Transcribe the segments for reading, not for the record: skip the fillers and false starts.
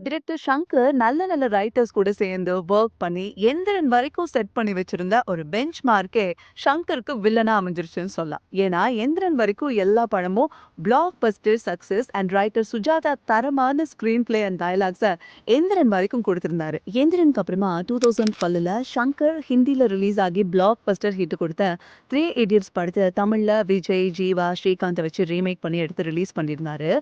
Director Shankar நல்ல நல்ல writers கூட சேர்ந்து ஒர்க் பண்ணி எந்திரன் வரைக்கும் செட் பண்ணி வச்சிருந்த ஒரு பெஞ்ச் மார்க்கே ஷங்கருக்கு வில்லனா அமைஞ்சிருச்சுன்னு சொல்லலாம். ஏன்னா எந்திரன் வரைக்கும் எல்லா படமும் black Bastar success and writer Sujatha தரமான ஸ்கிரீன் பிளே அண்ட் டயலாக்ஸை எந்திரன் வரைக்கும் கொடுத்திருந்தாரு. எந்திரனுக்கு அப்புறமா 2012 ஷங்கர் ஹிந்தில ரிலீஸ் ஆகி பிளாக் பஸ்டர் ஹிட் கொடுத்த த்ரீ இடியட்ஸ் படத்தை தமிழ்ல விஜய் ஜீவா ஸ்ரீகாந்தை வச்சு ரீமேக் பண்ணி எடுத்து ரிலீஸ் பண்ணியிருந்தாரு.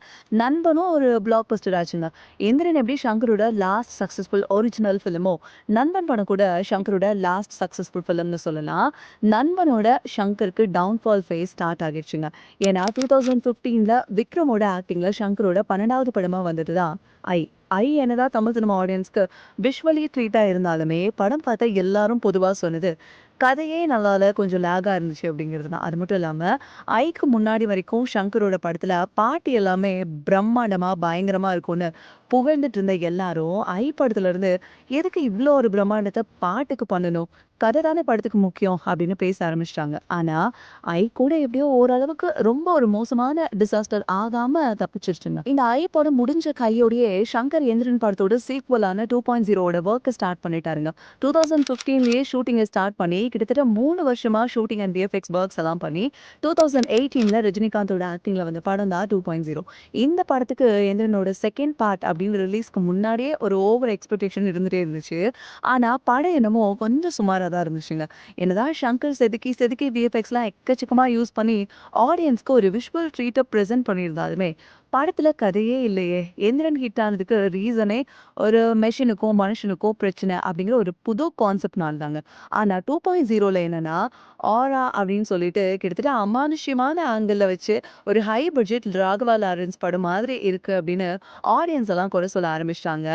நண்பனும் ஒரு பிளாக் பஸ்டர் ஆச்சுங்க. எந்திரன் எப்படி ஷங்கரோட லாஸ்ட் சக்சஸ்ஃபுல் ஒரிஜினல் ஃபிலிமோ, நண்பன் படம் கூட ஷங்கரோட லாஸ்ட் சக்சஸ்ஃபுல் ஃபிலிம்னு சொல்லலாம். நண்பனோட ஷங்கருக்கு டவுன்ஃபால் ஃபேஸ் ஸ்டார்ட் ஆகிடுச்சுங்க. ஏன்னா 2015 விக்ரமோட ஆக்டிங்ல ஷங்கரோட 12வது படமா வந்ததுதான் ஐ. ஐ என்னதான் தமிழ் சினிமா ஆடியன்ஸ்க்கு விஷுவலி ட்ரீட்டா இருந்தாலுமே படம் பார்த்தா எல்லாரும் பொதுவா சொன்னது கதையே நல்லால, கொஞ்சம் லேகா இருந்துச்சு அப்படிங்கிறது தான். அது மட்டும் இல்லாம ஐக்கு முன்னாடி வரைக்கும் ஷங்கரோட படத்துல பாட்டு எல்லாமே பிரம்மாண்டமா பயங்கரமா இருக்கும்னு புகழ்ந்துட்டு இருந்த எல்லாரும் ஐ படத்துல இருந்து எதுக்கு இவ்ளோ ஒரு பிரம்மாண்டத்தை பாட்டுக்கு பண்ணணும், கதை தானே படத்துக்கு முக்கியம் அப்படின்னு பேச ஆரம்பிச்சிட்டாங்க. ஆனா ஐ கூட எப்படியோ ஓரளவுக்கு ரொம்ப ஒரு மோசமான டிசாஸ்டர் ஆகாம தப்பிச்சிருச்சுங்க. இந்த ஐ படம் முடிஞ்ச கையோடயே ஷங்கர் எந்திரன் படத்தோட சீக்வலான 2.0 ஒர்க்கை ஸ்டார்ட் பண்ணிட்டாருங்க. 2015லயே ஷூட்டிங்கை ஸ்டார்ட் பண்ணி கிட்டத்தட்ட 3 வருஷமா ஷூட்டிங் அண்ட் விஎஃப்எக்ஸ் ஒர்க்ஸ் எல்லாம் பண்ணி 2018 ரஜினிகாந்தோட ஆக்டிங்ல வந்த படம் தான் 2.0. இந்த படத்துக்கு எந்திரனோட செகண்ட் பார்ட் அப்படின்னு ரிலீஸ்க்கு முன்னாடியே ஒரு ஓவர் எக்ஸ்பெக்டேஷன் இருந்துட்டே இருந்துச்சு. ஆனா படம் என்னமோ கொஞ்சம் சுமாரா தான் இருந்துச்சுங்க. என்னதான் ஷங்கர் செதுக்கி செதுக்கி விஎஃப்எக்ஸ்லாம் எக்கச்சக்கமா யூஸ் பண்ணி ஆடியன்ஸ்க்கு ஒரு விஷுவல் ட்ரீட்டை ப்ரெசென்ட் பண்ணியிருந்தாலுமே படத்துல கதையே இல்லையே. எந்திரன் ஹிட் ஆனதுக்கு ரீசனே ஒரு மெஷினுக்கும் மனுஷனுக்கும் பிரச்சனை அப்படிங்கிற ஒரு புது கான்செப்ட்னால தாங்க. ஆனா 2.0ல என்னன்னா ஆரா அப்படின்னு சொல்லிட்டு கிட்டத்தட்ட அமானுஷ்யமான ஆங்கிள் வச்சு ஒரு ஹை பட்ஜெட் ராகவா லாரன்ஸ் படம் மாதிரி இருக்கு அப்படின்னு ஆடியன்ஸ் எல்லாம் குறை சொல்ல ஆரம்பிச்சிட்டாங்க.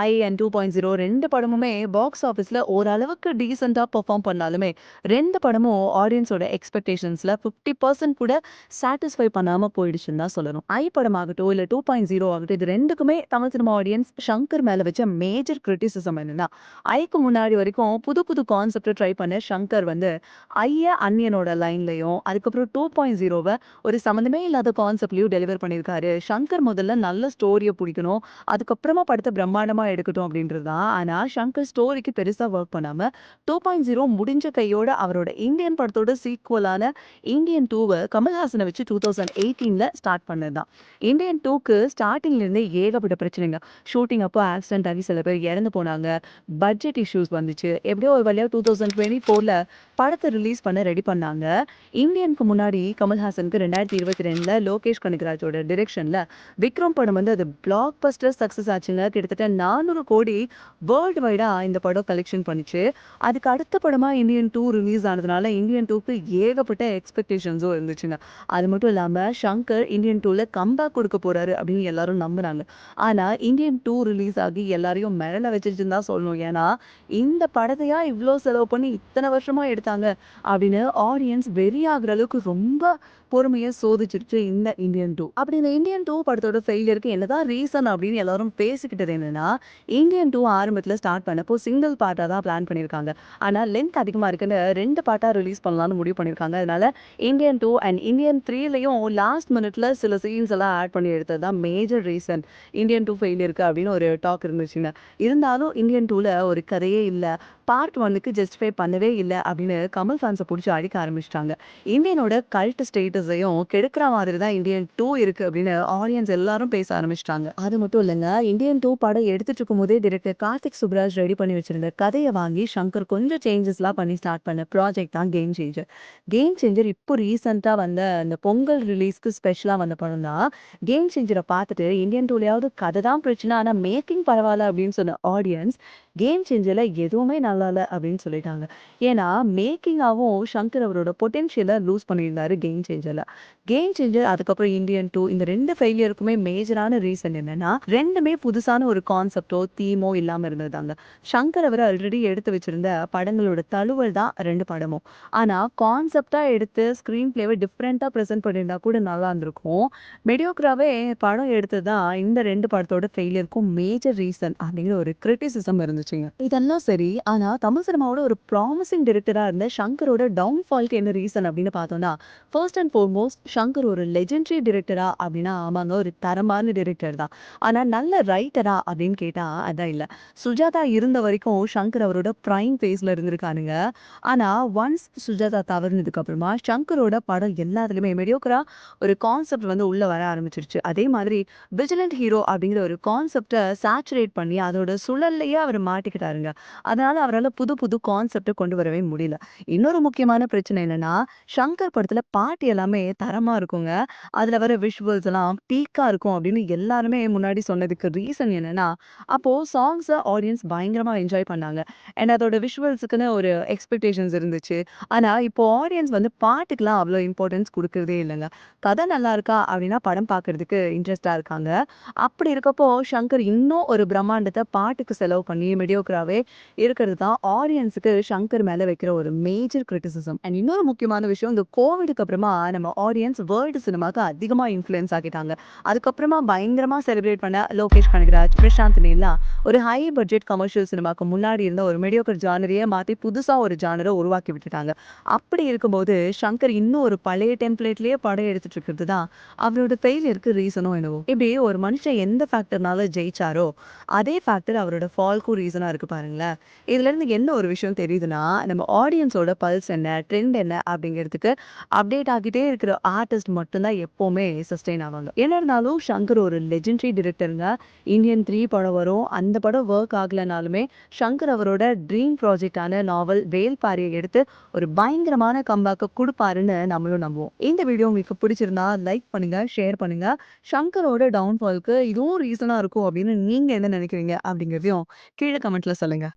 ஐ அண்ட் 2.0 ரெண்டு படமுமே பாக்ஸ் ஆஃபீஸ்ல ஓரளவுக்கு டீசெண்டா பெர்ஃபார்ம் பண்ணாலுமே ரெண்டு படமும் ஆடியன்ஸோட எக்ஸ்பெக்டேஷன்ஸ்ல 50% கூட சாட்டிஸ்ஃபை பண்ணாம போயிடுச்சுன்னு தான் சொல்லணும். ஐ படம் ஆகட்டும் இல்ல 2.0 ஆகட்டும், இது ரெண்டுக்குமே தமிழ் சினிமா ஆடியன்ஸ் ஷங்கர் மேல வச்ச மேஜர் கிரிட்டிசிசம் என்னன்னா, ஐக்கு முன்னாடி வரைக்கும் புது புது கான்செப்ட் ட்ரை பண்ண ஷங்கர் வந்து ஐய அன்னியனோட லைன்லயும் அதுக்கப்புறம் 2.0 ஒரு சம்மந்தமே இல்லாத கான்செப்ட்லயும் டெலிவர் பண்ணியிருக்காரு. ஷங்கர் முதல்ல நல்ல ஸ்டோரியை பிடிக்கணும், அதுக்கப்புறமா படத்தை பிரம்மாண்டமா எடுக்கட்டும் அப்படின்றது தான். ஆனா ஷங்கர் ஸ்டோரிக்கு பெருசா ஒர்க் பண்ணாம 2.0 முடிஞ்ச கையோட அவரோட இந்தியன் படத்தோட சீக்குவலான இந்தியன் 2 கமல்ஹாசனை வச்சு 2018ல ஸ்டார்ட் பண்ணதுதான். இந்தியன் 2க்கு ஸ்டார்டிங்ல இருந்தே ஏகப்பட்ட பிரச்சனைங்க. ஷூட்டிங் அப்போ ஆக்சிடென்ட் ஆகி சில பேர் இறந்து போனாங்க. பட்ஜெட் இஷ்யூஸ் வந்துச்சு. எப்படியோ ஒரு வழியா 2024ல படத்தை ரிலீஸ் பண்ண ரெடி பண்ணாங்க. இந்தியனுக்கு முன்னாடி கமல்ஹாசனுக்கு 2022ல லோகேஷ் கனகராஜோட டிரெக்ஷன்ல விக்ரம் படம் வந்து அது பிளாக் பஸ்டர் சக்சஸ் ஆச்சுங்க. கிட்டத்தட்ட 400 கோடி வேர்ல்டு வைடா இந்த படம் கலெக்ஷன் பண்ணிச்சு. அதுக்கு அடுத்த படமா இந்தியன் 2 ரிலீஸ் ஆனதுனால இந்தியன் 2க்கு ஏகப்பட்ட எக்ஸ்பெக்டேஷன்ஸும் இருந்துச்சுங்க. அது மட்டும் இல்லாம ஷங்கர் இந்தியன் 2ல கம்பேக் கொடுக்க போறாரு அப்படின்னு எல்லாரும் நம்புனாங்க. ஆனா இந்தியன் 2 ரிலீஸ் ஆகி எல்லாரையும் மிரள வச்சிருச்சுன்னு தான் சொல்லணும். ஏன்னா இந்த படத்தையா இவ்ளோ செலவு பண்ணி இத்தனை வருஷமா எடுத்தாங்க அப்படின்னு ஆடியன்ஸ் வெறியாகிற அளவுக்கு ரொம்ப பொறுமையை சோதிச்சிருச்சு இந்த இந்தியன் 2. அப்படி இந்த இந்தியன் 2 படத்தோட ஃபெயிலியருக்கு என்னதான் ரீசன் அப்படின்னு எல்லாரும் பேசிக்கிட்டது என்னன்னா, இந்தியன் 2 ஆரம்பத்துல ஸ்டார்ட் பண்ணப்போ சிங்கிள் பார்ட்டா தான் பிளான் பண்ணியிருக்காங்க. ஆனா லென்த் அதிகமா இருக்குன்னு 2 பார்ட்டா ரிலீஸ் பண்ணலாம்னு முடிவு பண்ணியிருக்காங்க. அதனால இந்தியன் 2 அண்ட் இந்தியன் 3லயும் லாஸ்ட் மினிட்ல சில சீன்ஸ் எல்லாம் ஆட் பண்ணி எடுத்தது தான் மேஜர் ரீசன் இந்தியன் 2 ஃபெயிலியருக்கு அப்படின்னு ஒரு டாக் இருந்துச்சுங்க. இருந்தாலும் இந்தியன் 2ல ஒரு கதையே இல்ல, பார்ட் 1க்கு ஜஸ்டிஃபை பண்ணவே இல்ல அப்படின்னு கமல் ஃபேன்ஸை பிடிச்சி அடிக்க ஆரம்பிச்சிட்டாங்க. இந்தியனோட கல்ட் ஸ்டேட்டஸையும் கெடுக்கிற மாதிரி தான் இந்தியன் 2 இருக்கு அப்படின்னு ஆடியன்ஸ் எல்லாரும் பேச ஆரம்பிச்சிட்டாங்க. அது மட்டும் இல்லைங்க, இந்தியன் 2 படம் எடுத்துட்டு இருக்கும் போதே டிரெக்டர் கார்த்திக் சுப்ராஜ் ரெடி பண்ணி வச்சிருந்த கதையை வாங்கி ஷங்கர் கொஞ்சம் சேஞ்சஸ்லாம் பண்ணி ஸ்டார்ட் பண்ண ப்ராஜெக்ட் தான் கேம் சேஞ்சர். கேம் சேஞ்சர் இப்போ ரீசெண்டா வந்த அந்த பொங்கல் ரிலீஸ்க்கு ஸ்பெஷலா வந்த படம் தான். கேம் சேஞ்சரை பார்த்துட்டு இந்தியன் 2லயாவது கதை தான் பிரச்சனை ஆனா மேக்கிங் பரவாயில்ல அப்படின்னு சொன்ன ஆடியன்ஸ் கேம் சேஞ்சர்ல எதுவுமே நல்லா இல்ல அப்படின்னு சொல்லிட்டாங்க. ஏன்னா மேக்கிங்காவும் ஷங்கர் அவரோட பொட்டென்ஷியலை லூஸ் பண்ணியிருந்தாரு கேம் சேஞ்சர்ல. கேம் சேஞ்சர் அதுக்கப்புறம் இந்தியன் 2 இந்த ரெண்டு ஃபெயிலியருக்குமே மேஜரான ரீசன் என்னன்னா, ரெண்டுமே புதுசான ஒரு கான்செப்டோ தீமோ இல்லாம இருந்ததாங்க. ஷங்கர் அவர் ஆல்ரெடி எடுத்து வச்சிருந்த படங்களோட தழுவல் தான் ரெண்டு படமும். ஆனா கான்செப்டா எடுத்து ஸ்கிரீன் பிளேவை டிஃப்ரெண்டா ப்ரெசென்ட் பண்ணியிருந்தா கூட நல்லா இருந்திருக்கும். மெடியோக்ராவே படம் எடுத்ததுதான் இந்த ரெண்டு படத்தோட ஃபெயிலியருக்கும் மேஜர் ரீசன் அப்படிங்கிற ஒரு கிரிட்டிசிசம் இருந்துச்சுங்க. இதெல்லாம் சரி, ஆனா தமிழ் சினிமாவோட ஒரு ப்ராமிசிங் டைரக்டரா இருந்த ஷங்கரோட டவுன்ஃபால்க்கு என்ன ரீசன் அப்படின்னு பார்த்தோம்னா, ஃபர்ஸ்ட் அண்ட் ஃபார்மோஸ்ட் சங்கர் ஒரு லெஜெண்டரி டைரக்டரா அப்படின்னா ஆமாங்க. ஒரு தரமான டைரக்டர் தான். ஆனா நல்ல ரைட்டரா அப்படின்னு கேட்டா அதான் இல்ல. சுஜாதா இருந்த வரைக்கும் சங்கர் அவரோட பிரைம் ஃபேஸ்ல இருந்திருக்காருங்க. ஆனா ஒன்ஸ் சுஜாதா தவறுனதுக்கு அப்புறமா சங்கரோட படம் எல்லாத்துலயுமே மெடியோக்கரா ஒரு கான்செப்ட் வந்து உள்ள வர ஆரம்பிச்சிருச்சு. அதே மாதிரி விஜிலன்ட் ஹீரோ அப்படிங்கிற ஒரு கான்செப்ட்ட சேச்சுரேட் பண்ணி அதோட சுழல்லயே அவர் மாட்டிக்கிட்டாருங்க. அதனால அவரால புது புது கான்செப்ட்ட கொண்டு வரவே முடியல. இன்னொரு முக்கியமான பிரச்சனை என்னன்னா, ஷங்கர் படத்துல பாட்டு எல்லாமே தரமா இருக்குங்க. அதுல வர விஷுவல்ஸ் எல்லாம் பீக்கா இருக்கும் அப்படின்னு எல்லாருமே முன்னாடி சொன்னதுக்கு ரீசன் என்னன்னா, அப்போ சாங்ஸ ஆடியன்ஸ் பயங்கரமா என்ஜாய் பண்ணாங்க. அண்ட் அதோட விஷுவல்ஸுக்குன்னு ஒரு எக்ஸ்பெக்டேஷன்ஸ் இருந்துச்சு. ஆனா இப்போ ஆடியன்ஸ் வந்து பாட்டுக்குலாம் அவ்வளோ இம்பார்ட்டன்ஸ் குடுக்குறதே இல்லங்க. கதை நல்லா இருக்கா அப்படின்னா படம் பார்க்கறதுக்கு இன்ட்ரெஸ்ட்டா இருக்காங்க. அப்படி இருக்கப்போ ஷங்கர் இன்னும் ஒரு பிரம்மாண்டத்த பாட்டுக்கு செலவு பண்ணி மெடியோக்ராவே இருக்கிறது தான் ஆடியன்ஸுக்கு ஷங்கர் மேல வைக்கிற ஒரு மேஜர் கிரிட்டிசிசம். அண்ட் இன்னொரு முக்கியமான விஷயம் இந்த கோவிடுக்கு அப்புறமா நம்ம ஆடியன்ஸ் வேர்ல்டு சினிமாக்கு அதிகமா இன்ஃப்ளூயன்ஸ் ஆகிட்டாங்க. அதுக்கப்புறமா பயங்கரமா செலிப்ரேட் பண்ண லோகேஷ் கனகராஜ், பிரசாந்த் நீல்லாம் ஒரு ஹை பட்ஜெட் கமர்ஷியல் சினிமாக்கு முன்னாடி இருந்த ஒரு மெடியோக்கர் ஜானரையே மாத்தி புதுசா ஒரு ஜானரை உருவாக்கி விட்டுட்டாங்க. அப்படி இருக்கும்போது ஷங்கர் இன்னும் ஒரு பழைய டெம்ப்ளேட்லயே படம் எடுத்துட்டு இருக்கிறது தான் அவரோட ஃபெயிலியருக்கு ரீசனோ என்னவோ. இப்படி ஒரு மனுஷன் எந்த ஃபேக்டர்னால ஜெயிச்சாரோ, அதே ஃபேக்டர் அவரோட ஃபால்க்கும் ரீசனா இருக்கு பாருங்களேன். இதுலருந்து என்ன ஒரு விஷயம் தெரியுதுன்னா, நம்ம ஆடியன்ஸோட பல்ஸ் என்ன, ட்ரெண்ட் என்ன அப்படிங்கிறதுக்கு அப்டேட் ஆகிட்டே இருக்கிற ஆர்டிஸ்ட் மட்டும் தான் எப்பவுமே சஸ்டெயின் ஆவாங்க. என்ன இருந்தாலும் ஷங்கர் ஒரு லெஜெண்டரி டைரக்டருங்க. இந்தியன் 3 படம் வரும். அந்த படம் வொர்க் ஆகலனாலுமே, ஷங்கர் அவரோட ட்ரீம் ப்ராஜெக்ட்டான நாவல் வேள்பாரியை எடுத்து ஒரு பயங்கரமான கம்பேக்க குடுப்பாருன்னு நம்மளும் நம்புவோம். இந்த வீடியோ உங்களுக்கு பிடிச்சிருந்தா லைக் பண்ணுங்க, ஷேர் பண்ணுங்க. ஷங்கரோட டவுன்ஃபால்க்கு இதுவும் ரீசனா இருக்கும் அப்படின்னு நீங்க என்ன நினைக்கிறீங்க அப்படிங்கிறதையும் கீழ கமெண்ட்ல சொல்லுங்க.